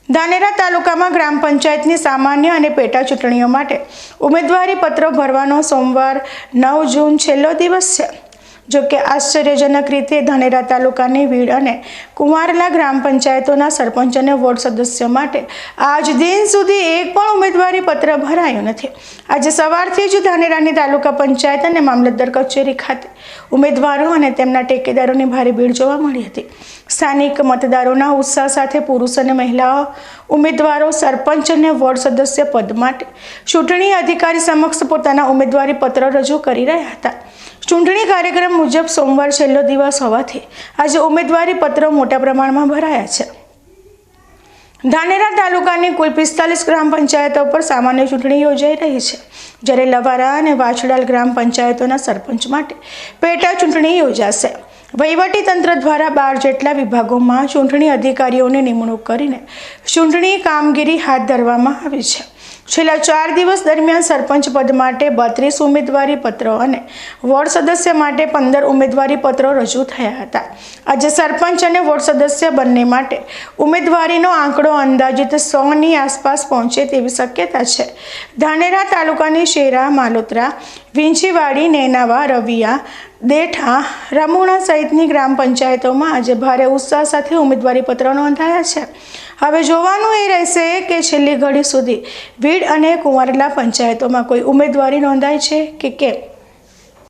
ધાનેરા તાલુકામાં ગ્રામ પંચાયતની સામાન્ય અને પેટા ચૂંટણીઓ માટે ઉમેદવારી પત્રો ભરવાનો સોમવાર 9 જૂન છેલ્લો દિવસ છે। જો કે આશ્ચર્યજનક રીતે ધાનેરા તાલુકાની વીડ અને કુંવારલા ગ્રામ પંચાયતોના સરપંચ અને વોર્ડ સદસ્ય માટે આજ દિન સુધી એક પણ ઉમેદવારી પત્ર ભરાયું નથી। આજે સવારથી જ ધાનેરાની તાલુકા પંચાયત અને મામલતદાર કચેરી ખાતે ઉમેદવારો અને તેમના ટેકેદારોની ભારે ભીડ જોવા મળી હતી। સ્થાનિક મતદારોના ઉત્સાહ સાથે પુરુષ અને મહિલાઓ ઉમેદવારો સરપંચ અને વોર્ડ સદસ્ય પદ માટે ચૂંટણી અધિકારી સમક્ષ પોતાના ઉમેદવારી પત્ર રજૂ કરી રહ્યા હતા। ચૂંટણી કાર્યક્રમ મુજબ સોમવાર છેલ્લો દિવસ હોવાથી આજે ઉમેદવારી પત્રો મોટા પ્રમાણમાં ભરાયા છે। ધાનેરા તાલુકાની કુલ 45 ગ્રામ પંચાયતો પર સામાન્ય ચૂંટણી યોજાઈ રહી છે, જ્યારે લવારા અને વાછડાલ ગ્રામ પંચાયતોના સરપંચ માટે પેટા ચૂંટણી યોજાશે। વહીવટી તંત્ર દ્વારા 12 જેટલા વિભાગોમાં ચૂંટણી અધિકારીઓની નિમણૂક કરીને ચૂંટણી કામગીરી હાથ ધરવામાં આવી છે। છેલ્લા 4 દિવસ દરમિયાન સરપંચ પદ માટે 32 ઉમેદવારી પત્રો અને વોર્ડ સદસ્ય માટે 15 ઉમેદવારી પત્રો રજૂ થયા હતા। આજે સરપંચ અને વોર્ડ સદસ્ય બંને માટે ઉમેદવારીનો આંકડો અંદાજિત 100ની આસપાસ પહોંચે તેવી શક્યતા છે। ધાનેરા તાલુકાની શેરા, માલોત્રા, વિંછીવાડી, નેનાવા, રવિયા, દેઠા, રમુણા સહિતની ગ્રામ પંચાયતોમાં આજે ભારે ઉત્સાહ સાથે ઉમેદવારી પત્રો નોંધાયા છે। હવે જોવાનું એ રહેશે કે છેલ્લી ઘડી સુધી વીડ અને કુંવારલા પંચાયતોમાં કોઈ ઉમેદવારી નોંધાય છે કે કેમ।